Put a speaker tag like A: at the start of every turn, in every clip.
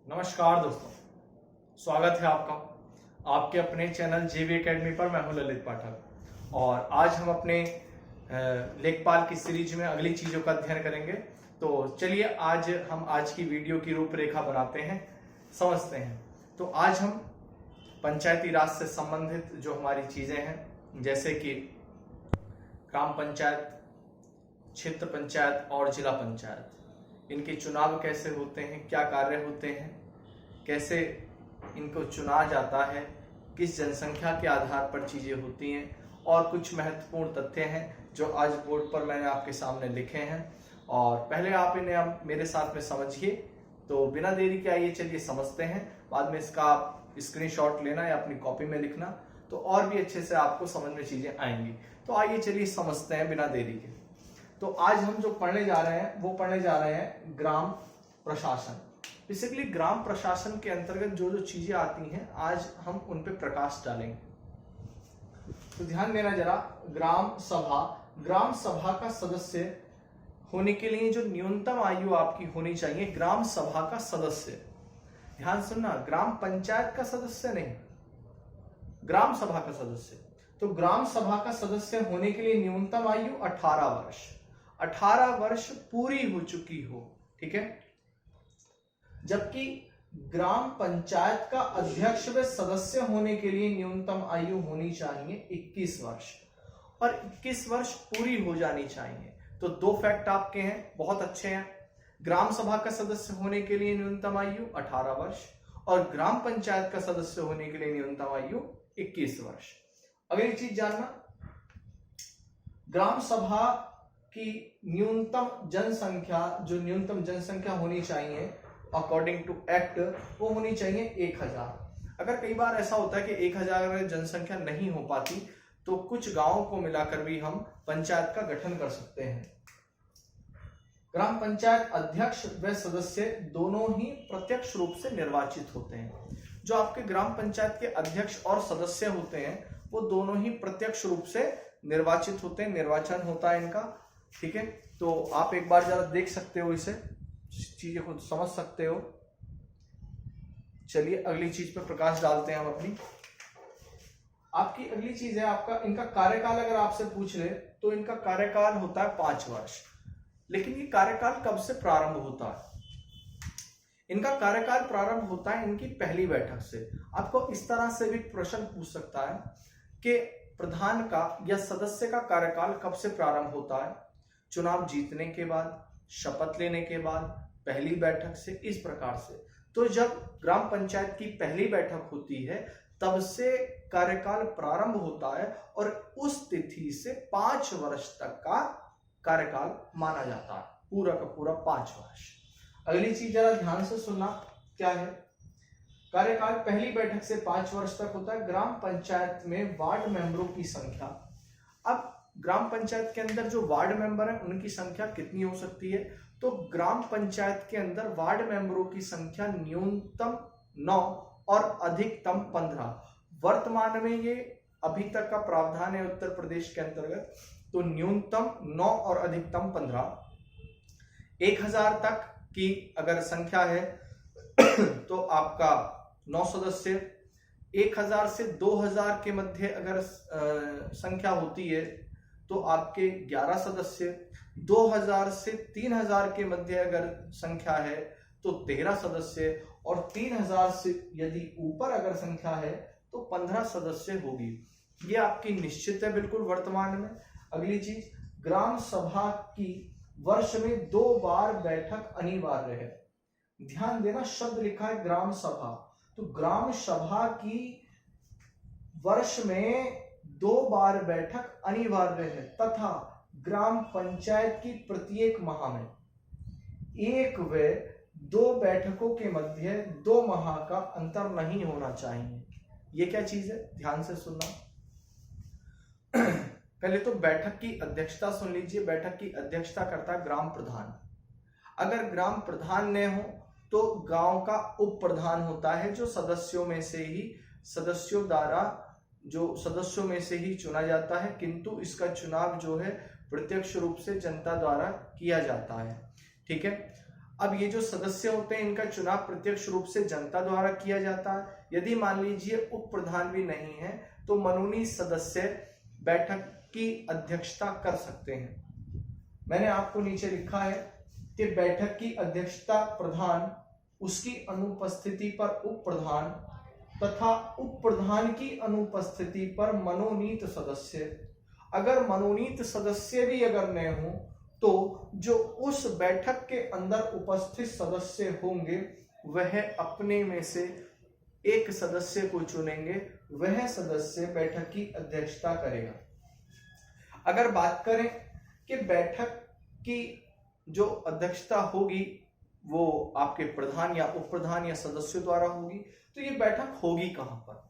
A: नमस्कार दोस्तों, स्वागत है आपका आपके अपने चैनल जेवी एकेडमी पर। मैं हूं ललित पाठक और आज हम अपने लेखपाल की सीरीज में अगली चीजों का अध्ययन करेंगे। तो चलिए आज की वीडियो की रूपरेखा बनाते हैं, समझते हैं। तो आज हम पंचायती राज से संबंधित जो हमारी चीजें हैं, जैसे कि ग्राम पंचायत, क्षेत्र पंचायत और जिला पंचायत, इनके चुनाव कैसे होते हैं, क्या कार्य होते हैं, कैसे इनको चुना जाता है, किस जनसंख्या के आधार पर चीजें होती हैं, और कुछ महत्वपूर्ण तथ्य हैं जो आज बोर्ड पर मैंने आपके सामने लिखे हैं। और पहले आप इन्हें मेरे साथ में समझिए। तो बिना देरी के आइए चलिए समझते हैं। बाद में इसका आप स्क्रीनशॉट लेना या अपनी कॉपी में लिखना, तो और भी अच्छे से आपको समझ में चीजें आएंगी। तो आइए चलिए समझते हैं बिना देरी के। तो आज हम जो पढ़ने जा रहे हैं वो पढ़ने जा रहे हैं ग्राम प्रशासन। बेसिकली ग्राम प्रशासन के अंतर्गत जो जो चीजें आती हैं आज हम उन पे प्रकाश डालेंगे। तो ध्यान देना जरा। ग्राम सभा का सदस्य होने के लिए जो न्यूनतम आयु आपकी होनी चाहिए, ग्राम सभा का सदस्य, ध्यान सुनना, ग्राम पंचायत का सदस्य नहीं, ग्राम सभा का सदस्य। तो ग्राम सभा का सदस्य होने के लिए न्यूनतम आयु 18 वर्ष, 18 वर्ष पूरी हो चुकी हो, ठीक है। जबकि ग्राम पंचायत का अध्यक्ष व सदस्य होने के लिए न्यूनतम आयु होनी चाहिए 21 वर्ष, और 21 वर्ष पूरी हो जानी चाहिए। तो दो फैक्ट आपके हैं, बहुत अच्छे हैं। ग्राम सभा का सदस्य होने के लिए न्यूनतम आयु 18 वर्ष और ग्राम पंचायत का सदस्य होने के लिए न्यूनतम आयु 21 वर्ष। अगली चीज जानना, ग्राम सभा की न्यूनतम जनसंख्या, जो न्यूनतम जनसंख्या होनी चाहिए अकॉर्डिंग टू एक्ट, वो होनी चाहिए 1000। अगर कई बार ऐसा होता है कि 1000 जनसंख्या नहीं हो पाती तो कुछ गांवों को मिलाकर भी हम पंचायत का गठन कर सकते हैं। ग्राम पंचायत अध्यक्ष व सदस्य दोनों ही प्रत्यक्ष रूप से निर्वाचित होते हैं। जो आपके ग्राम पंचायत के अध्यक्ष और सदस्य होते हैं वो दोनों ही प्रत्यक्ष रूप से निर्वाचित होते हैं, निर्वाचन होता है इनका, ठीक है। तो आप एक बार जरा देख सकते हो, इसे चीजें खुद समझ सकते हो। चलिए अगली चीज पर प्रकाश डालते हैं हम अपनी। आपकी अगली चीज है आपका इनका कार्यकाल। अगर आपसे पूछ ले तो इनका कार्यकाल होता है 5 वर्ष। लेकिन ये कार्यकाल कब से प्रारंभ होता है? इनका कार्यकाल प्रारंभ होता है इनकी पहली बैठक से। आपको इस तरह से भी प्रश्न पूछ सकता है कि प्रधान का या सदस्य का कार्यकाल कब से प्रारंभ होता है? चुनाव जीतने के बाद, शपथ लेने के बाद, पहली बैठक से, इस प्रकार से। तो जब ग्राम पंचायत की पहली बैठक होती है तब से कार्यकाल प्रारंभ होता है और उस तिथि से 5 वर्ष तक का कार्यकाल माना जाता है, पूरा का पूरा 5 वर्ष। अगली चीज जरा ध्यान से सुनना, क्या है? कार्यकाल पहली बैठक से 5 वर्ष तक होता है। ग्राम पंचायत में वार्ड मेंबरों की संख्या, अब ग्राम पंचायत के अंदर जो वार्ड मेंबर है उनकी संख्या कितनी हो सकती है? तो ग्राम पंचायत के अंदर वार्ड मेंबरों की संख्या न्यूनतम 9 और अधिकतम 15। वर्तमान में ये अभी तक का प्रावधान है उत्तर प्रदेश के अंतर्गत, तो न्यूनतम 9 और अधिकतम 15। 1000 तक की अगर संख्या है तो आपका 9 सदस्य, 1000 से 2000 के मध्य अगर संख्या होती है तो आपके 11 सदस्य, 2000 से 3000 के मध्य अगर संख्या है तो 13 सदस्य, और 3000 से यदि ऊपर अगर संख्या है तो 15 सदस्य होगी। ये आपकी निश्चित है बिल्कुल वर्तमान में। अगली चीज, ग्राम सभा की वर्ष में 2 बार बैठक अनिवार्य है। ध्यान देना, शब्द लिखा है ग्राम सभा, तो ग्राम सभा की वर्ष में 2 बार बैठक अनिवार्य है, तथा ग्राम पंचायत की प्रत्येक माह में 1 व 2 बैठकों के मध्य 2 माह का अंतर नहीं होना चाहिए। ये क्या चीज है? ध्यान से सुनना। पहले तो बैठक की अध्यक्षता सुन लीजिए। बैठक की अध्यक्षता करता है ग्राम प्रधान। अगर ग्राम प्रधान न हो तो गांव का उप प्रधान होता है, जो सदस्यों में से ही चुना जाता है, किंतु इसका चुनाव जो है प्रत्यक्ष रूप से जनता द्वारा किया जाता है, ठीक है। अब ये जो सदस्य होते हैं इनका चुनाव प्रत्यक्ष रूप से जनता द्वारा किया जाता है। यदि मान लीजिए उप प्रधान भी नहीं है तो मनोनीत सदस्य बैठक की अध्यक्षता कर सकते हैं। मैंने आपको नीचे लिखा है कि बैठक की अध्यक्षता प्रधान, उसकी अनुपस्थिति पर उप प्रधान तथा उप प्रधान की अनुपस्थिति पर मनोनीत सदस्य। अगर मनोनीत सदस्य भी अगर न हो तो जो उस बैठक के अंदर उपस्थित सदस्य होंगे वह अपने में से एक सदस्य को चुनेंगे, वह सदस्य बैठक की अध्यक्षता करेगा। अगर बात करें कि बैठक की जो अध्यक्षता होगी वो आपके प्रधान या उप प्रधान या सदस्यों द्वारा होगी, तो ये बैठक होगी कहां पर?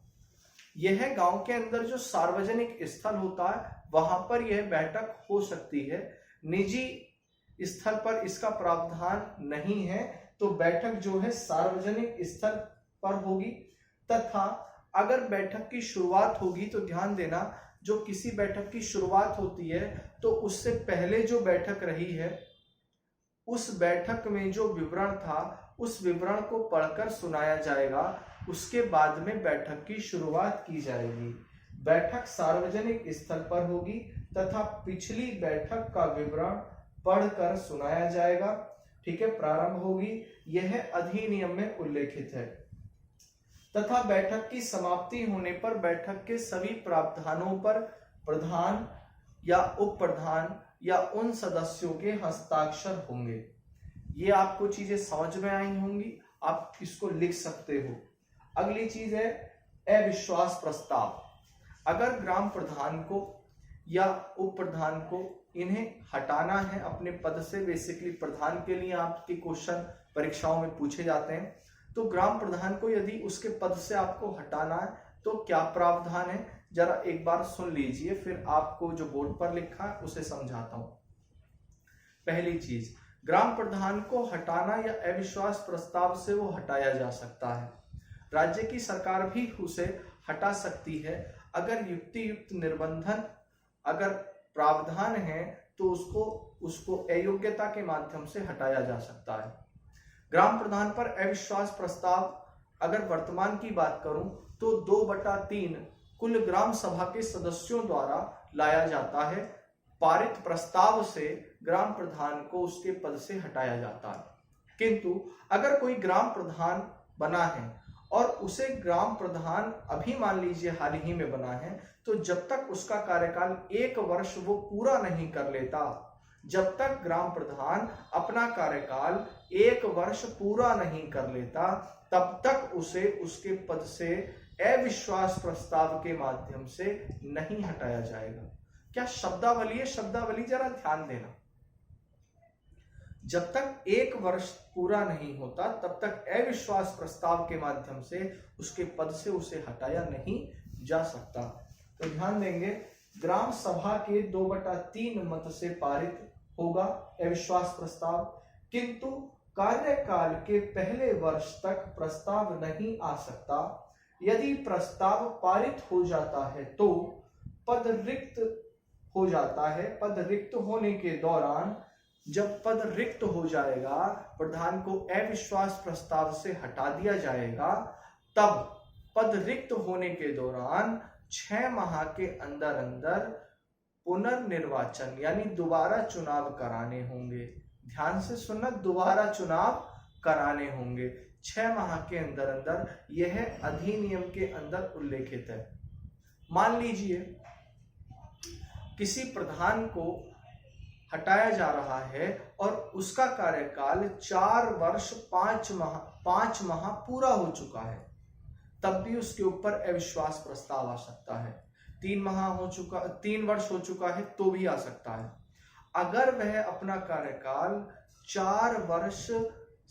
A: यह गांव के अंदर जो सार्वजनिक स्थल होता है वहां पर यह बैठक हो सकती है। निजी स्थल पर इसका प्रावधान नहीं है, तो बैठक जो है सार्वजनिक स्थल पर होगी। तथा अगर बैठक की शुरुआत होगी तो ध्यान देना, जो किसी बैठक की शुरुआत होती है तो उससे पहले जो बैठक रही है उस बैठक में जो विवरण था उस विवरण को पढ़कर सुनाया जाएगा, उसके बाद में बैठक की शुरुआत की जाएगी। बैठक सार्वजनिक स्थल पर होगी तथा पिछली बैठक का विवरण पढ़कर सुनाया जाएगा। ठीक है, प्रारंभ होगी, यह अधिनियम में उल्लेखित है। तथा बैठक की समाप्ति होने पर बैठक के सभी प्रावधानों पर प्रधान या उप प्रधान या उन सदस्यों के हस्ताक्षर होंगे। ये आपको चीजें समझ में आई होंगी, आप इसको लिख सकते हो। अगली चीज है अविश्वास प्रस्ताव। अगर ग्राम प्रधान को या उप प्रधान को इन्हें हटाना है अपने पद से, बेसिकली प्रधान के लिए आपके क्वेश्चन परीक्षाओं में पूछे जाते हैं, तो ग्राम प्रधान को यदि उसके पद से आपको हटाना है तो क्या प्रावधान है, जरा एक बार सुन लीजिए, फिर आपको जो बोर्ड पर लिखा है उसे समझाता हूं। पहली चीज, ग्राम प्रधान को हटाना या अविश्वास प्रस्ताव से वो हटाया जा सकता है। राज्य की सरकार भी उसे हटा सकती है। अगर युक्त निर्बंधन अगर प्रावधान है तो उसको अयोग्यता के माध्यम से हटाया जा सकता है। ग्राम प्रधान पर अविश्वास प्रस्ताव अगर वर्तमान की बात करूं तो 2/3 कुल ग्राम सभा के सदस्यों द्वारा लाया जाता है। पारित प्रस्ताव से ग्राम प्रधान को उसके पद से हटाया जाता है। किंतु अगर कोई ग्राम प्रधान बना है और उसे ग्राम प्रधान अभी मान लीजिए हाल ही में बना है, तो जब तक उसका कार्यकाल 1 वर्ष वो पूरा नहीं कर लेता, जब तक ग्राम प्रधान अपना कार्यकाल 1 वर्ष पूरा नहीं कर लेता, तब तक उसे उसके पद से अविश्वास प्रस्ताव के माध्यम से नहीं हटाया जाएगा। क्या शब्दावली है? शब्दावली जरा ध्यान देना। जब तक 1 वर्ष पूरा नहीं होता तब तक अविश्वास प्रस्ताव के माध्यम से उसके पद से उसे हटाया नहीं जा सकता। तो ध्यान देंगे, ग्राम सभा के 2/3 मत से पारित होगा अविश्वास प्रस्ताव, किंतु कार्यकाल के पहले वर्ष तक प्रस्ताव नहीं आ सकता। यदि प्रस्ताव पारित हो जाता है तो पद रिक्त हो जाता है। पद रिक्त होने के दौरान, जब पद रिक्त हो जाएगा, प्रधान को अविश्वास प्रस्ताव से हटा दिया जाएगा, तब पद रिक्त होने के दौरान 6 माह के अंदर अंदर पुनर्निर्वाचन यानी दोबारा चुनाव कराने होंगे। ध्यान से सुनना, दोबारा चुनाव कराने होंगे 6 माह के अंदर अंदर। यह अधिनियम के अंदर उल्लेखित है। मान लीजिए किसी प्रधान को हटाया जा रहा है और उसका कार्यकाल 4 वर्ष 5 माह पूरा हो चुका है, तब भी उसके ऊपर अविश्वास प्रस्ताव आ सकता है। 3 वर्ष हो चुका है तो भी आ सकता है। अगर वह अपना कार्यकाल 4 वर्ष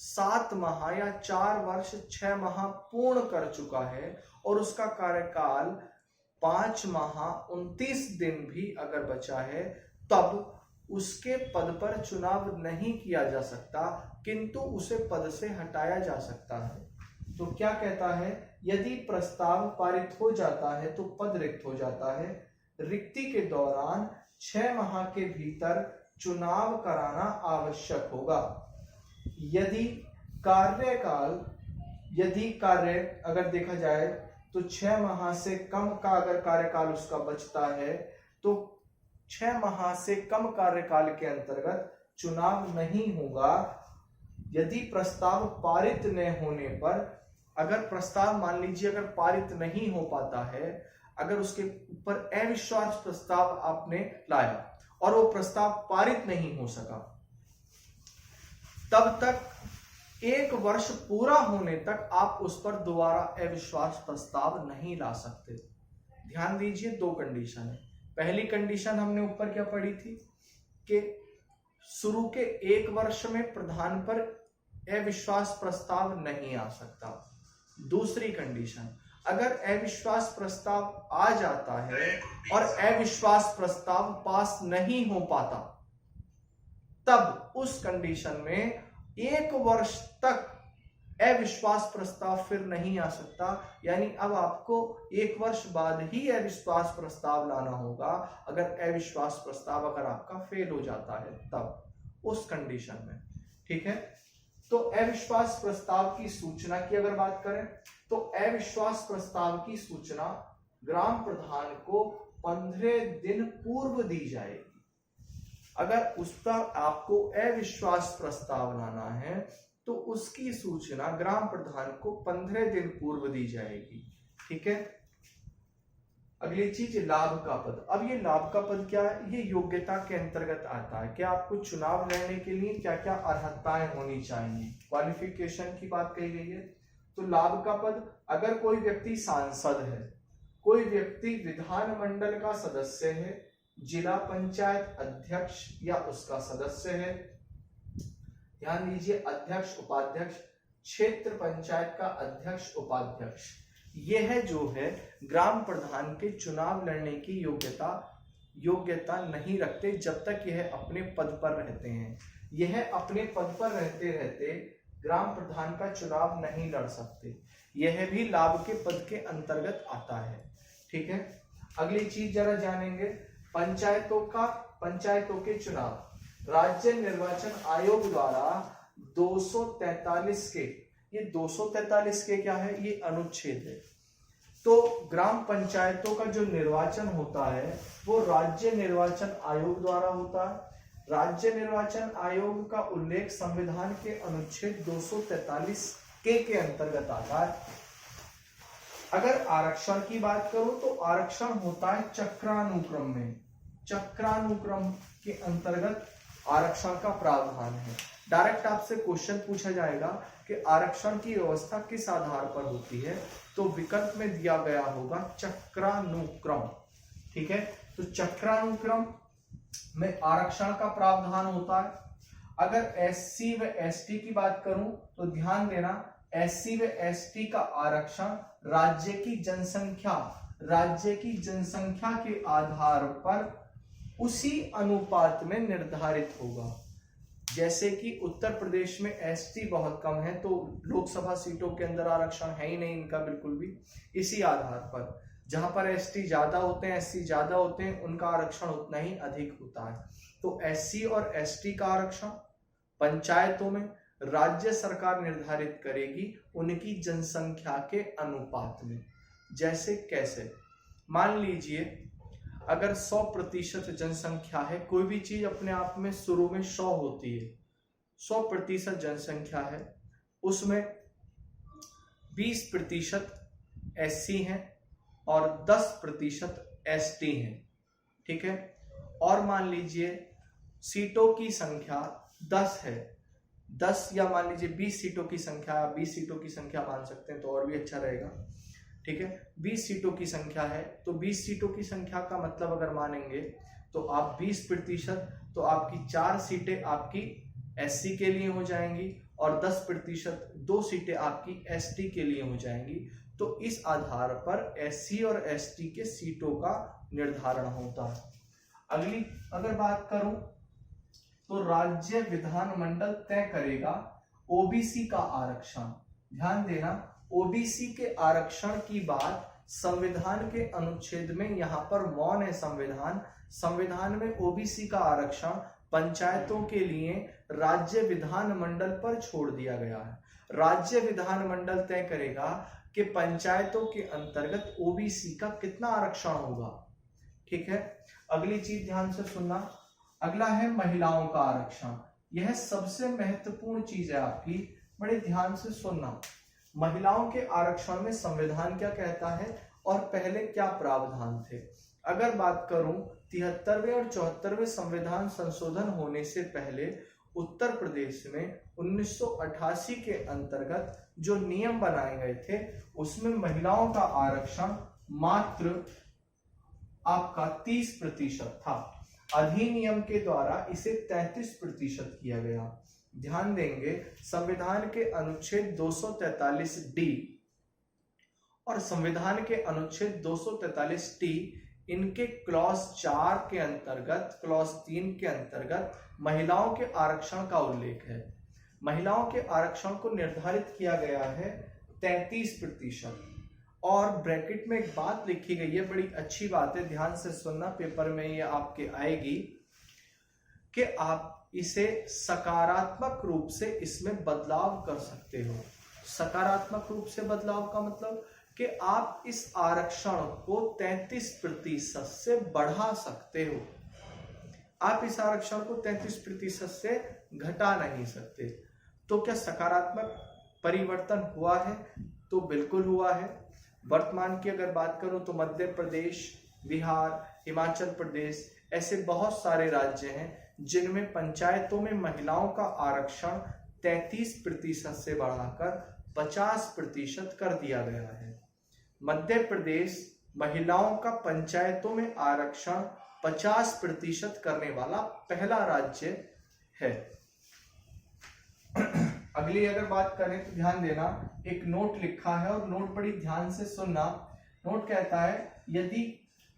A: 7 माह या 4 वर्ष 6 माह पूर्ण कर चुका है और उसका कार्यकाल 5 माह 29 दिन भी अगर बचा है, तब उसके पद पर चुनाव नहीं किया जा सकता, किंतु उसे पद से हटाया जा सकता है। तो क्या कहता है, यदि प्रस्ताव पारित हो जाता है तो पद रिक्त हो जाता है। रिक्ति के दौरान 6 माह के भीतर चुनाव कराना आवश्यक होगा। यदि कार्य अगर देखा जाए तो 6 माह से कम का अगर कार्यकाल उसका बचता है तो 6 माह से कम कार्यकाल के अंतर्गत चुनाव नहीं होगा। यदि प्रस्ताव पारित न होने पर, अगर प्रस्ताव मान लीजिए अगर पारित नहीं हो पाता है, अगर उसके ऊपर अविश्वास प्रस्ताव आपने लाया और वो प्रस्ताव पारित नहीं हो सका, तब तक 1 वर्ष पूरा होने तक आप उस पर दोबारा अविश्वास प्रस्ताव नहीं ला सकते। ध्यान दीजिए, 2 कंडीशन है। पहली कंडीशन हमने ऊपर क्या पढ़ी थी कि शुरू के 1 वर्ष में प्रधान पर अविश्वास प्रस्ताव नहीं आ सकता। दूसरी कंडीशन, अगर अविश्वास प्रस्ताव आ जाता है और अविश्वास प्रस्ताव पास नहीं हो पाता, तब उस कंडीशन में 1 वर्ष तक अविश्वास प्रस्ताव फिर नहीं आ सकता। यानी अब आपको 1 वर्ष बाद ही अविश्वास प्रस्ताव लाना होगा, अगर अविश्वास प्रस्ताव अगर आपका फेल हो जाता है तब उस कंडीशन में। ठीक है, तो अविश्वास प्रस्ताव की सूचना की अगर बात करें तो अविश्वास प्रस्ताव की सूचना ग्राम प्रधान को 15 दिन पूर्व दी जाएगी। अगर उस पर आपको अविश्वास प्रस्ताव लाना है तो उसकी सूचना ग्राम प्रधान को 15 दिन पूर्व दी जाएगी। ठीक है, अगली चीज लाभ का पद। अब ये लाभ का पद क्या है? ये योग्यता के अंतर्गत आता है कि आपको चुनाव लड़ने के लिए क्या क्या अर्हताएं होनी चाहिए, क्वालिफिकेशन की बात कही गई है। तो लाभ का पद, अगर कोई व्यक्ति सांसद है, कोई व्यक्ति विधानमंडल का सदस्य है, जिला पंचायत अध्यक्ष या उसका सदस्य है, ध्यान दीजिए अध्यक्ष उपाध्यक्ष, क्षेत्र पंचायत का अध्यक्ष उपाध्यक्ष, यह जो है ग्राम प्रधान के चुनाव लड़ने की योग्यता नहीं रखते जब तक यह अपने पद पर रहते हैं। यह अपने पद पर रहते रहते ग्राम प्रधान का चुनाव नहीं लड़ सकते। यह भी लाभ के पद के अंतर्गत आता है। ठीक है, अगली चीज जरा जानेंगे, पंचायतों के चुनाव। राज्य निर्वाचन आयोग द्वारा 243 के, ये 243 के क्या है? ये अनुच्छेद है। तो ग्राम पंचायतों का जो निर्वाचन होता है वो राज्य निर्वाचन आयोग द्वारा होता है। राज्य निर्वाचन आयोग का उल्लेख संविधान के अनुच्छेद 243 के अंतर्गत आता है। अगर आरक्षण की बात करूं तो आरक्षण होता है चक्रानुक्रम में, चक्रानुक्रम के अंतर्गत आरक्षण का प्रावधान है। डायरेक्ट आपसे क्वेश्चन पूछा जाएगा कि आरक्षण की व्यवस्था किस आधार पर होती है, तो विकल्प में दिया गया होगा चक्रानुक्रम। ठीक है, तो चक्रानुक्रम में आरक्षण का प्रावधान होता है। अगर एससी व एसटी की बात करूं तो ध्यान देना, एससी व एसटी का आरक्षण राज्य की जनसंख्या के आधार पर उसी अनुपात में निर्धारित होगा। जैसे कि उत्तर प्रदेश में एसटी बहुत कम है तो लोकसभा सीटों के अंदर आरक्षण है ही नहीं इनका बिल्कुल भी। इसी आधार पर जहां पर एसटी ज्यादा होते हैं, एससी ज्यादा होते हैं, उनका आरक्षण उतना ही अधिक होता है। तो एससी और एसटी का आरक्षण पंचायतों में राज्य सरकार निर्धारित करेगी उनकी जनसंख्या के अनुपात में। जैसे कैसे, मान लीजिए अगर 100% जनसंख्या है, कोई भी चीज अपने आप में शुरू में 100 होती है, 100% जनसंख्या है, उसमें 20% एससी हैं और 10% एसटी हैं। ठीक है, और मान लीजिए सीटों की संख्या 10 है, 10 या मान लीजिए 20 सीटों की संख्या, 20 सीटों की संख्या मान सकते हैं तो और भी अच्छा रहेगा। ठीक है, 20 सीटों की संख्या है तो 20 सीटों की संख्या का मतलब अगर मानेंगे तो आप 20%, तो आपकी 4 सीटें आपकी एससी के लिए हो जाएंगी और 10% 2 सीटें आपकी एसटी के लिए हो जाएंगी। तो इस आधार पर एससी और एसटी के सीटों का निर्धारण होता है। अगली अगर बात करूं तो राज्य विधानमंडल तय करेगा ओबीसी का आरक्षण। ध्यान देना, ओबीसी के आरक्षण की बात संविधान के अनुच्छेद में, यहां पर मौन है संविधान में ओबीसी का आरक्षण पंचायतों के लिए राज्य विधानमंडल पर छोड़ दिया गया है। राज्य विधानमंडल तय करेगा कि पंचायतों के अंतर्गत ओबीसी का कितना आरक्षण होगा। ठीक है, अगली चीज ध्यान से सुनना। अगला है महिलाओं का आरक्षण। यह सबसे महत्वपूर्ण चीज है आपकी, बड़े ध्यान से सुनना। महिलाओं के आरक्षण में संविधान क्या कहता है और पहले क्या प्रावधान थे। अगर बात करूं 73वें और 74वें संविधान संशोधन होने से पहले उत्तर प्रदेश में 1988 के अंतर्गत जो नियम बनाए गए थे उसमें महिलाओं का आरक्षण मात्र आपका 30% था। अधिनियम के द्वारा इसे 33% किया गया। ध्यान देंगे, संविधान के अनुच्छेद 243D और संविधान के अनुच्छेद 243T इनके क्लॉज 4 के अंतर्गत, क्लॉज 3 के अंतर्गत महिलाओं के आरक्षण का उल्लेख है। महिलाओं के आरक्षण को निर्धारित किया गया है 33%। और ब्रैकेट में एक बात लिखी गई है, बड़ी अच्छी बात है, ध्यान से सुनना, पेपर में ये आपके आएगी कि आप इसे सकारात्मक रूप से इसमें बदलाव कर सकते हो। सकारात्मक रूप से बदलाव का मतलब कि आप इस आरक्षण को 33% से बढ़ा सकते हो। आप इस आरक्षण को 33% से घटा नहीं सकते। तो क्या सकारात्मक परिवर्तन हुआ है? तो बिल्कुल हुआ है। वर्तमान की अगर बात करूं तो मध्य प्रदेश, बिहार, हिमाचल प्रदेश ऐसे बहुत सारे राज्य हैं जिनमें पंचायतों में महिलाओं का आरक्षण 33% से बढ़ाकर 50% कर दिया गया है। मध्य प्रदेश महिलाओं का पंचायतों में आरक्षण 50% करने वाला पहला राज्य है। अगली अगर बात करें तो ध्यान देना, एक नोट लिखा है और नोट बड़ी ध्यान से सुनना। नोट कहता है यदि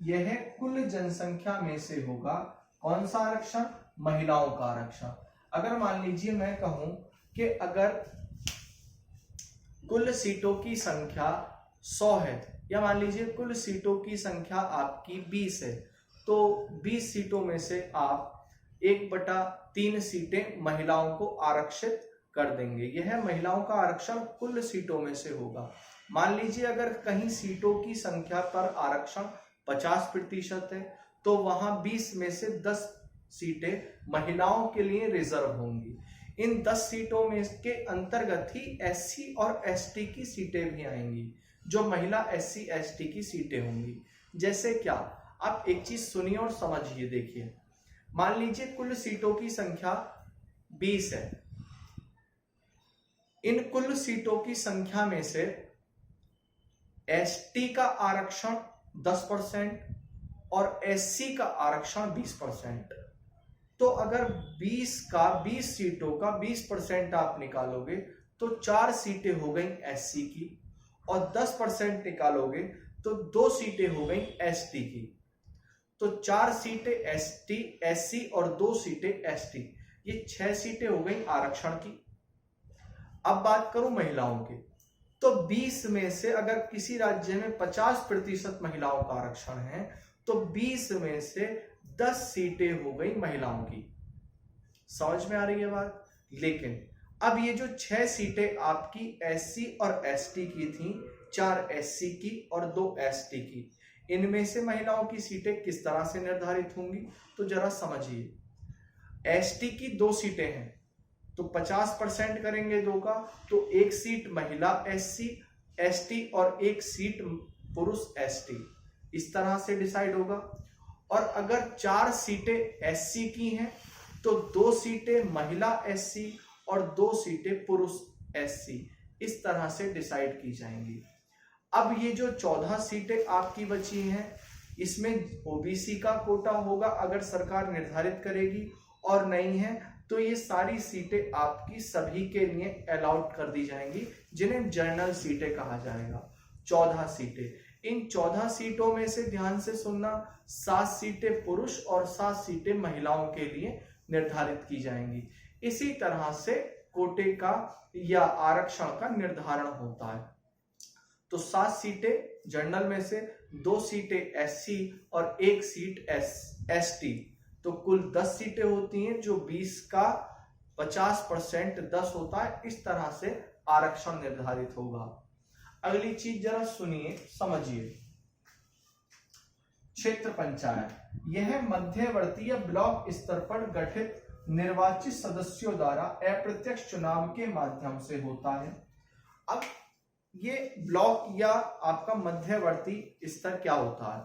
A: यह कुल जनसंख्या में से होगा, कौन सा आरक्षण? महिलाओं का आरक्षण। अगर मान लीजिए मैं कहूं कि अगर कुल सीटों की संख्या 100 है, या मान लीजिए कुल सीटों की संख्या आपकी 20 है, तो 20 सीटों में से आप 1/3 सीटें महिलाओं को आरक्षित कर देंगे। यह महिलाओं का आरक्षण कुल सीटों में से होगा। मान लीजिए अगर कहीं सीटों की संख्या पर आरक्षण 50% है तो वहां 20 में से 10 सीटें महिलाओं के लिए रिजर्व होंगी। इन 10 सीटों में के अंतर्गत ही एससी और एसटी की सीटें भी आएंगी, जो महिला एससी एसटी की सीटें होंगी। जैसे क्या, आप एक चीज सुनिए और समझिए। देखिए, मान लीजिए कुल सीटों की संख्या 20 है। इन कुल सीटों की संख्या में से एसटी का आरक्षण 10% और एससी का आरक्षण 20%। तो अगर 20 सीटों का 20% आप निकालोगे तो 4 सीटें हो गई एससी की, और 10% निकालोगे तो 2 सीटें हो गई एसटी की। तो 4 सीटें एससी और 2 सीटें एसटी, ये 6 सीटें हो गई आरक्षण की। अब बात करूं महिलाओं की, तो 20 में से अगर किसी राज्य में 50% महिलाओं का आरक्षण है तो 20 में से 10 सीटें हो गई महिलाओं की। समझ में आ रही है बात? लेकिन अब ये जो 6 सीटें आपकी एससी और एसटी की थी, 4 एससी की और 2 एसटी की, इनमें से महिलाओं की सीटें किस तरह से निर्धारित होंगी? तो जरा समझिए। एसटी की 2 सीटें हैं तो 50% करेंगे 2 का, तो 1 सीट महिला एससी एसटी और 1 सीट पुरुष एसटी, इस तरह से डिसाइड होगा। और अगर 4 सीटें एससी की हैं तो 2 सीटें महिला एससी और 2 सीटें पुरुष एससी, इस तरह से डिसाइड की जाएंगी। अब ये जो 14 सीटें आपकी बची हैं, इसमें ओबीसी का कोटा होगा अगर सरकार निर्धारित करेगी, और नहीं है तो ये सारी सीटें आपकी सभी के लिए अलाउड कर दी जाएंगी, जिन्हें जनरल सीटें कहा जाएगा। 14 सीटें। इन 14 सीटों में से ध्यान से सुनना, 7 सीटें पुरुष और 7 सीटें महिलाओं के लिए निर्धारित की जाएंगी। इसी तरह से कोटे का या आरक्षण का निर्धारण होता है। तो 7 सीटें जनरल में से, 2 सीटें एससी और 1 सीट एसटी, तो कुल 10 सीटें होती हैं, जो 20 का 50% 10 होता है। इस तरह से आरक्षण निर्धारित होगा। अगली चीज जरा सुनिए, समझिए। क्षेत्र पंचायत, यह मध्यवर्तीय ब्लॉक स्तर पर गठित निर्वाचित सदस्यों द्वारा अप्रत्यक्ष चुनाव के माध्यम से होता है। अब ये ब्लॉक या आपका मध्यवर्ती स्तर क्या होता है?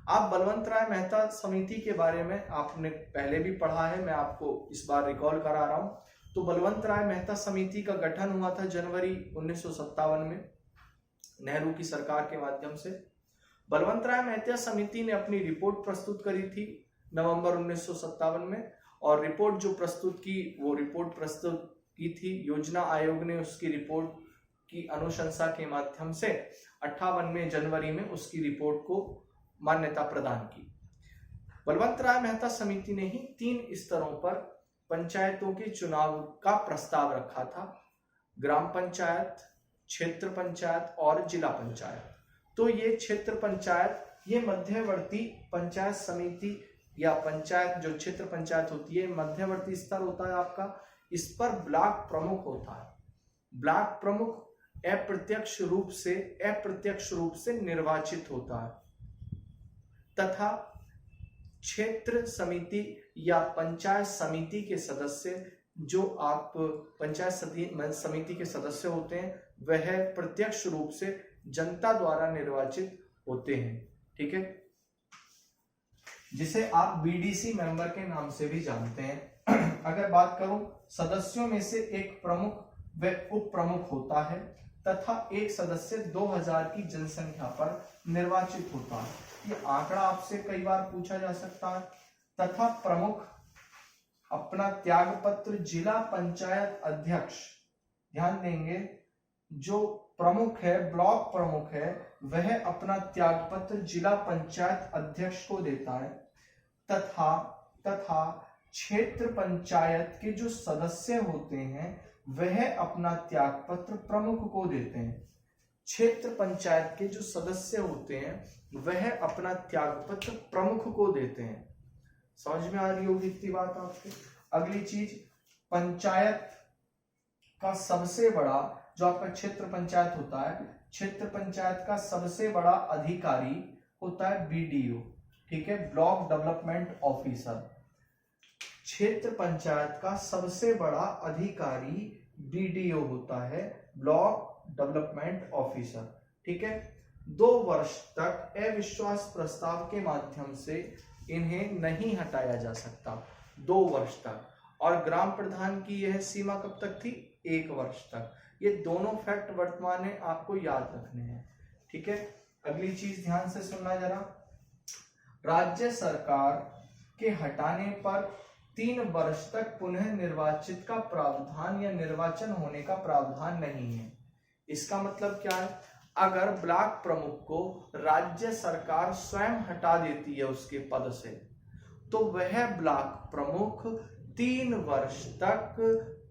A: आप बलवंत राय मेहता समिति के बारे में आपने पहले भी पढ़ा है, मैं आपको इस बार रिकॉल करा रहा हूं। तो बलवंत राय मेहता समिति का गठन हुआ था जनवरी 1957 में नेहरू की सरकार के माध्यम से। बलवंत राय मेहता समिति ने अपनी रिपोर्ट प्रस्तुत करी थी नवंबर 1957 में, और रिपोर्ट जो प्रस्तुत की वो रिपोर्ट प्रस्तुत की थी योजना आयोग ने। उसकी रिपोर्ट की अनुशंसा के माध्यम से 58वें जनवरी में उसकी रिपोर्ट को मान्यता प्रदान की। बलवंत राय मेहता समिति ने ही 3 स्तरों पर पंचायतों के चुनाव का प्रस्ताव रखा था: ग्राम पंचायत, क्षेत्र पंचायत और जिला पंचायत। तो ये क्षेत्र पंचायत, ये मध्यवर्ती पंचायत समिति या पंचायत जो क्षेत्र पंचायत होती है, मध्यवर्ती स्तर होता है आपका। इस पर ब्लॉक प्रमुख होता है। ब्लॉक प्रमुख अप्रत्यक्ष रूप से निर्वाचित होता है, तथा क्षेत्र समिति या पंचायत समिति के सदस्य, जो आप पंचायत समिति के सदस्य होते हैं, वह प्रत्यक्ष रूप से जनता द्वारा निर्वाचित होते हैं। ठीक है, जिसे आप बीडीसी मेंबर के नाम से भी जानते हैं। अगर बात करूं, सदस्यों में से एक प्रमुख व उप प्रमुख होता है, तथा एक सदस्य 2000 की जनसंख्या पर निर्वाचित होता है। ये आंकड़ा आपसे कई बार पूछा जा सकता है। तथा प्रमुख अपना त्यागपत्र जिला पंचायत अध्यक्ष, ध्यान देंगे, जो प्रमुख है, ब्लॉक प्रमुख है, वह अपना त्यागपत्र जिला पंचायत अध्यक्ष को देता है। तथा क्षेत्र पंचायत के जो सदस्य होते हैं वह अपना त्यागपत्र प्रमुख को देते हैं। क्षेत्र पंचायत के जो सदस्य होते हैं वह अपना त्यागपत्र प्रमुख को देते हैं। समझ में आ रही होगी इतनी बात आपके। अगली चीज, पंचायत का सबसे बड़ा, जो आपका क्षेत्र पंचायत होता है, क्षेत्र पंचायत का सबसे बड़ा अधिकारी होता है बीडीओ। ठीक है, ब्लॉक डेवलपमेंट ऑफिसर। क्षेत्र पंचायत का सबसे बड़ा अधिकारी बीडीओ होता है, ब्लॉक डेवलपमेंट ऑफिसर। ठीक है, 2 वर्ष तक अविश्वास प्रस्ताव के माध्यम से इन्हें नहीं हटाया जा सकता, 2 वर्ष तक। और ग्राम प्रधान की यह सीमा कब तक थी? 1 वर्ष तक। ये दोनों फैक्ट वर्तमान में आपको याद रखने हैं। ठीक है, अगली चीज ध्यान से सुनना जरा। राज्य सरकार के हटाने पर 3 वर्ष तक पुनः निर्वाचित का प्रावधान या निर्वाचन होने का प्रावधान नहीं है। इसका मतलब क्या है? अगर ब्लॉक प्रमुख को राज्य सरकार स्वयं हटा देती है उसके पद से, तो वह ब्लॉक प्रमुख 3 वर्ष तक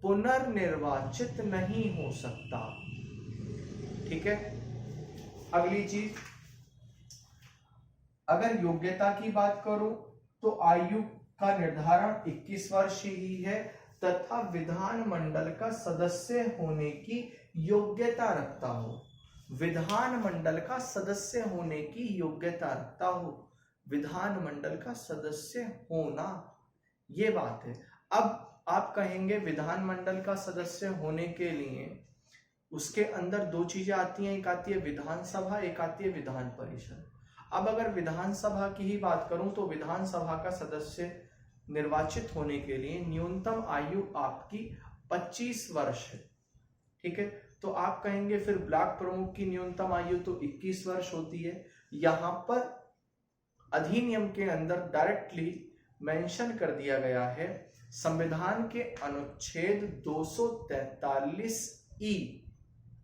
A: पुनर्निर्वाचित नहीं हो सकता। ठीक है, अगली चीज, अगर योग्यता की बात करूं तो आयु का निर्धारण 21 वर्ष ही है, तथा विधानमंडल का सदस्य होने की योग्यता रखता हो। विधानमंडल का सदस्य होने की योग्यता रखता हो, विधानमंडल का सदस्य होना, ये बात है। अब आप कहेंगे विधानमंडल का सदस्य होने के लिए उसके अंदर 2 चीजें आती हैं, एक आती है विधानसभा, एक आती है विधान परिषद। अब अगर विधानसभा की ही बात करूं तो विधानसभा का सदस्य निर्वाचित होने के लिए न्यूनतम आयु आपकी 25 वर्ष है। ठीक है, तो आप कहेंगे फिर ब्लॉक प्रमुख की न्यूनतम आयु तो 21 वर्ष होती है। यहां पर अधिनियम के अंदर डायरेक्टली मेंशन कर दिया गया है, संविधान के अनुच्छेद 243E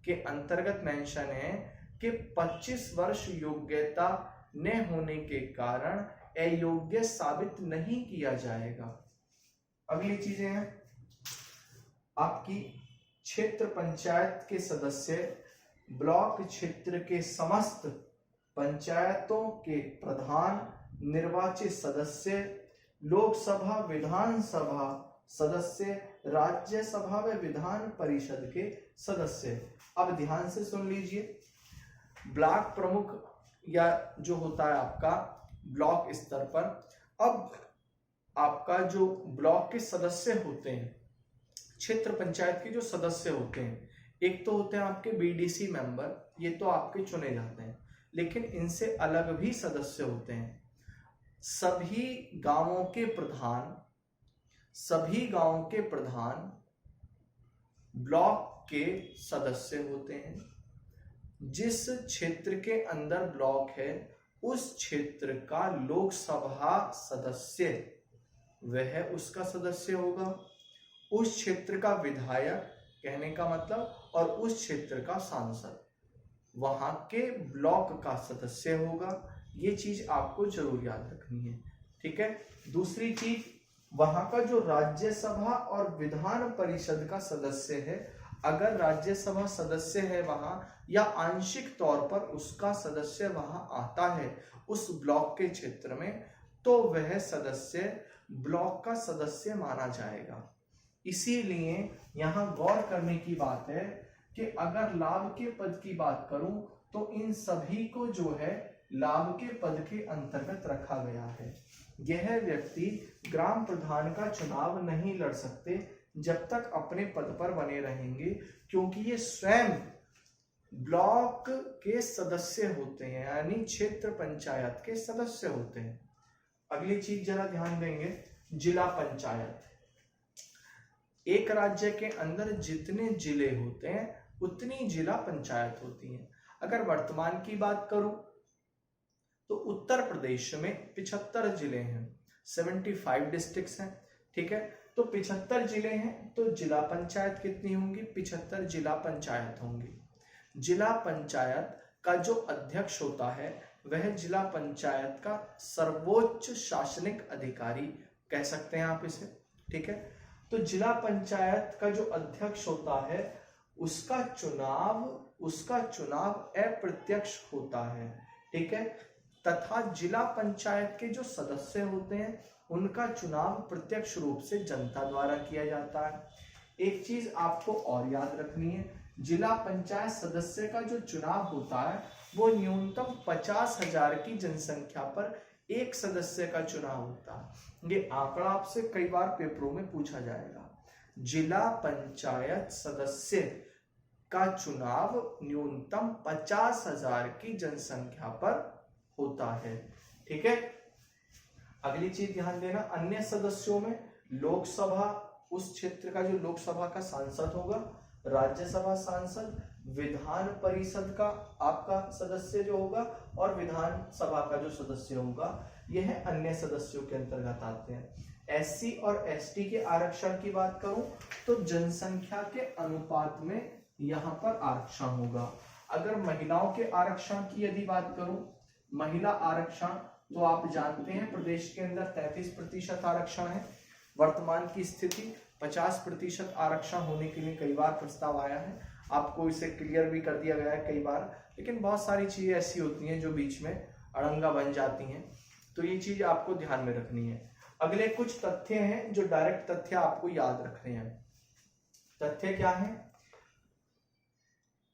A: के अंतर्गत मेंशन है कि 25 वर्ष योग्यता न होने के कारण अयोग्य साबित नहीं किया जाएगा। अगली चीजें हैं आपकी, क्षेत्र पंचायत के सदस्य ब्लॉक क्षेत्र के समस्त पंचायतों के प्रधान, निर्वाचित सदस्य लोकसभा विधानसभा सदस्य, राज्यसभा व विधान परिषद के सदस्य। अब ध्यान से सुन लीजिए, ब्लॉक प्रमुख या जो होता है आपका ब्लॉक स्तर पर, अब आपका जो ब्लॉक के सदस्य होते हैं, क्षेत्र पंचायत के जो सदस्य होते हैं, एक तो होते हैं आपके बीडीसी मेंबर, ये तो आपके चुने जाते हैं, लेकिन इनसे अलग भी सदस्य होते हैं। सभी गांवों के प्रधान ब्लॉक के सदस्य होते हैं। जिस क्षेत्र के अंदर ब्लॉक है उस क्षेत्र का लोकसभा सदस्य वह उसका सदस्य होगा, उस क्षेत्र का विधायक कहने का मतलब, और उस क्षेत्र का सांसद वहां के ब्लॉक का सदस्य होगा। ये चीज आपको जरूर याद रखनी है, ठीक है। दूसरी चीज, वहां का जो राज्यसभा और विधान परिषद का सदस्य है, अगर राज्यसभा सदस्य है वहां, या आंशिक तौर पर उसका सदस्य वहां आता है उस ब्लॉक के क्षेत्र में, तो वह सदस्य ब्लॉक का सदस्य माना जाएगा। इसीलिए यहां गौर करने की बात है कि अगर लाभ के पद की बात करूं तो इन सभी को जो है लाभ के पद के अंतर्गत रखा गया है। यह व्यक्ति ग्राम प्रधान का चुनाव नहीं लड़ सकते जब तक अपने पद पर बने रहेंगे, क्योंकि ये स्वयं ब्लॉक के सदस्य होते हैं, यानी क्षेत्र पंचायत के सदस्य होते हैं। अगली चीज जरा ध्यान देंगे, जिला पंचायत। एक राज्य के अंदर जितने जिले होते हैं उतनी जिला पंचायत होती हैं। अगर वर्तमान की बात करूं तो उत्तर प्रदेश में 75 जिले हैं, 75 डिस्ट्रिक्ट्स हैं, ठीक है। तो 75 जिले हैं, तो जिला पंचायत कितनी होंगी? 75 जिला पंचायत होंगी। जिला पंचायत का जो अध्यक्ष होता है वह जिला पंचायत का सर्वोच्च शासनिक अधिकारी कह सकते हैं आप इसे, ठीक है। तो जिला पंचायत का जो अध्यक्ष होता है उसका चुनाव अप्रत्यक्ष होता है, ठीक है, तथा जिला पंचायत के जो सदस्य होते हैं उनका चुनाव प्रत्यक्ष रूप से जनता द्वारा किया जाता है। एक चीज आपको और याद रखनी है, जिला पंचायत सदस्य का जो चुनाव होता है वो न्यूनतम 50,000 की जनसंख्या पर एक सदस्य का चुनाव होता है। ये आंकड़ा आपसे कई बार पेपरों में पूछा जाएगा। जिला पंचायत सदस्य का चुनाव न्यूनतम 50,000 की जनसंख्या पर होता है, ठीक है। अगली चीज ध्यान देना, अन्य सदस्यों में लोकसभा, उस क्षेत्र का जो लोकसभा का सांसद होगा, राज्यसभा सांसद, विधान परिषद का आपका सदस्य जो होगा, और विधानसभा का जो सदस्य होगा, यह अन्य सदस्यों के अंतर्गत आते हैं। एससी और एसटी के आरक्षण की बात करूं तो जनसंख्या के अनुपात में यहां पर आरक्षण होगा। अगर महिलाओं के आरक्षण की यदि बात करूं, महिला आरक्षण तो आप जानते हैं प्रदेश के अंदर 33% आरक्षण है। वर्तमान की स्थिति 50% आरक्षण होने के लिए कई बार प्रस्ताव आया है, आपको इसे क्लियर भी कर दिया गया है कई बार, लेकिन बहुत सारी चीजें ऐसी होती हैं जो बीच में अड़ंगा बन जाती हैं, तो ये चीज आपको ध्यान में रखनी है। अगले कुछ तथ्य हैं जो डायरेक्ट तथ्य आपको याद रखने हैं। तथ्य क्या है?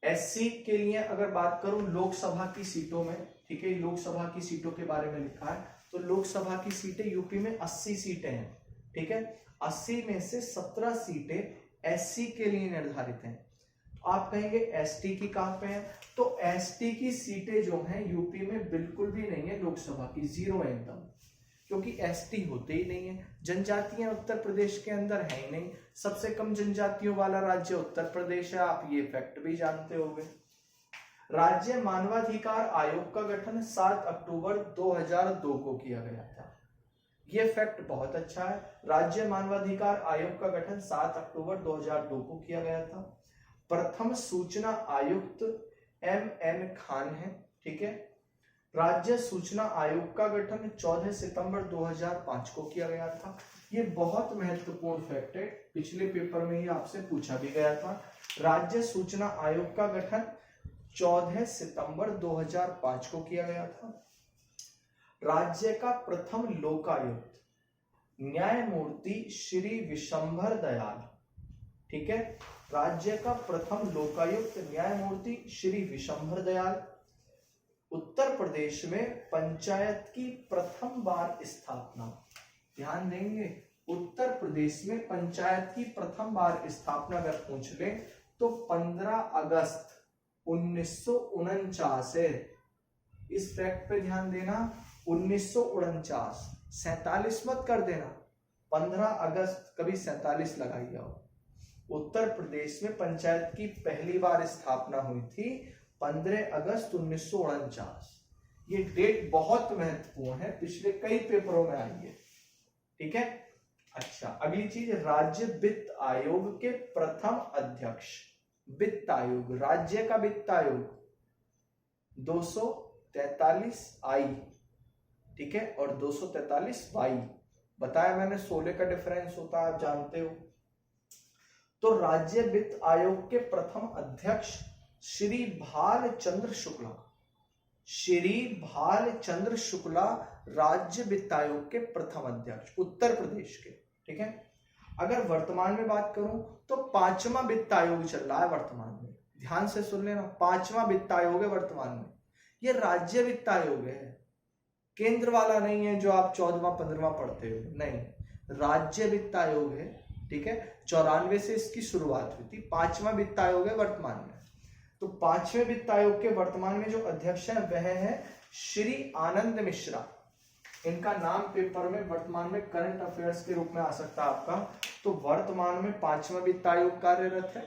A: एससी के लिए अगर बात करूं लोकसभा की सीटों में, ठीक है, लोकसभा की सीटों के बारे में लिखा है, तो लोकसभा की सीटें यूपी में 80 सीटें हैं, ठीक है। 80 में से 17 सीटें एससी के लिए निर्धारित हैं। आप कहेंगे एसटी की कहां पे है? तो एसटी की सीटें जो हैं यूपी में बिल्कुल भी नहीं है लोकसभा की, जीरो है एकदम, क्योंकि एसटी होते ही नहीं है। जनजातियां उत्तर प्रदेश के अंदर है ही नहीं, सबसे कम जनजातियों वाला राज्य उत्तर प्रदेश है, आप ये फैक्ट भी जानते होंगे। राज्य मानवाधिकार आयोग का गठन 7 अक्टूबर 2002 को किया गया था। ये फैक्ट बहुत अच्छा है, राज्य मानवाधिकार आयोग का गठन 7 अक्टूबर 2002 को किया गया था। प्रथम सूचना आयुक्त MN खान है, ठीक है। राज्य सूचना आयोग का गठन 14 सितंबर 2005 को किया गया था। ये बहुत महत्वपूर्ण फैक्ट है, पिछले पेपर में ही आपसे पूछा भी गया था। राज्य सूचना आयोग का गठन 14 सितंबर 2005 को किया गया था। राज्य का प्रथम लोकायुक्त न्यायमूर्ति श्री विशंभर दयाल। ठीक है, राज्य का प्रथम लोकायुक्त न्यायमूर्ति श्री विशंभर दयाल। उत्तर प्रदेश में पंचायत की प्रथम बार स्थापना, ध्यान देंगे, उत्तर प्रदेश में पंचायत की प्रथम बार स्थापना अगर पूछ ले तो 15 अगस्त 1949 है। इस फैक्ट पे ध्यान देना, 1949, 47 मत कर देना, 15 अगस्त कभी 47 लगाइए। उत्तर प्रदेश में पंचायत की पहली बार स्थापना हुई थी 15 अगस्त 1949। ये डेट बहुत महत्वपूर्ण है, पिछले कई पेपरों में आई है। ठीक है, अच्छा अगली चीज, राज्य वित्त आयोग के प्रथम अध्यक्ष। वित्त आयोग, राज्य का वित्त आयोग 243 आई, ठीक है, और 243 वाई। बताया मैंने 16 का डिफरेंस होता है, आप जानते हो। तो राज्य वित्त आयोग के प्रथम अध्यक्ष श्री भालचंद्र शुक्ला, श्री भालचंद्र शुक्ला राज्य वित्त आयोग के प्रथम अध्यक्ष उत्तर प्रदेश के। ठीक है, अगर वर्तमान में बात करूं तो 5वां वित्त आयोग चल रहा है वर्तमान में, ध्यान से सुन लेना, 5वां वित्त आयोग है वर्तमान में। ये राज्य वित्त आयोग है, केंद्र वाला नहीं है जो आप 14वां 15वां पढ़ते हो, नहीं, राज्य वित्त आयोग है। ठीक है, 94 से इसकी शुरुआत हुई थी, 5वां वित्त आयोग है वर्तमान में। तो 5वें वित्त आयोग के वर्तमान में जो अध्यक्ष है वह है श्री आनंद मिश्रा। इनका नाम पेपर में वर्तमान में करंट अफेयर्स के रूप में आ सकता है आपका। तो वर्तमान में 5वां वित्त आयोग कार्यरत है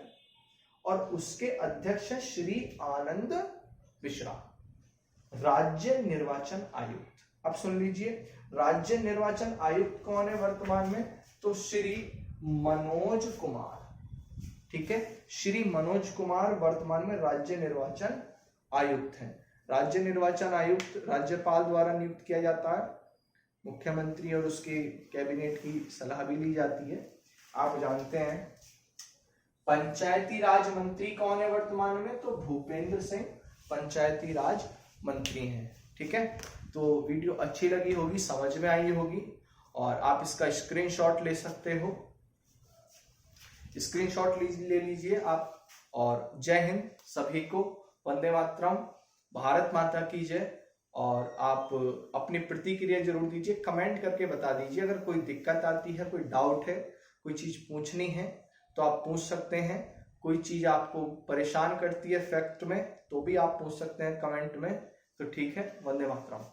A: और उसके अध्यक्ष है श्री आनंद मिश्रा। राज्य निर्वाचन आयुक्त, अब सुन लीजिए, राज्य निर्वाचन आयुक्त कौन है वर्तमान में? तो श्री मनोज कुमार। ठीक है, श्री मनोज कुमार वर्तमान में राज्य निर्वाचन आयुक्त हैं। राज्य निर्वाचन आयुक्त राज्यपाल द्वारा नियुक्त किया जाता है, मुख्यमंत्री और उसके कैबिनेट की सलाह भी ली जाती है, आप जानते हैं। पंचायती राज मंत्री कौन है वर्तमान में? तो भूपेंद्र सिंह पंचायती राज मंत्री हैं। ठीक है, तो वीडियो अच्छी लगी होगी, समझ में आई होगी, और आप इसका स्क्रीनशॉट ले सकते हो, स्क्रीनशॉट ले लीजिए आप। और जय हिंद सभी को, वंदे मातरम, भारत माता की जय। और आप अपनी प्रतिक्रिया जरूर दीजिए, कमेंट करके बता दीजिए। अगर कोई दिक्कत आती है, कोई डाउट है, कोई चीज पूछनी है तो आप पूछ सकते हैं। कोई चीज आपको परेशान करती है फैक्ट में तो भी आप पूछ सकते हैं कमेंट में। तो ठीक है, वंदे मातरम।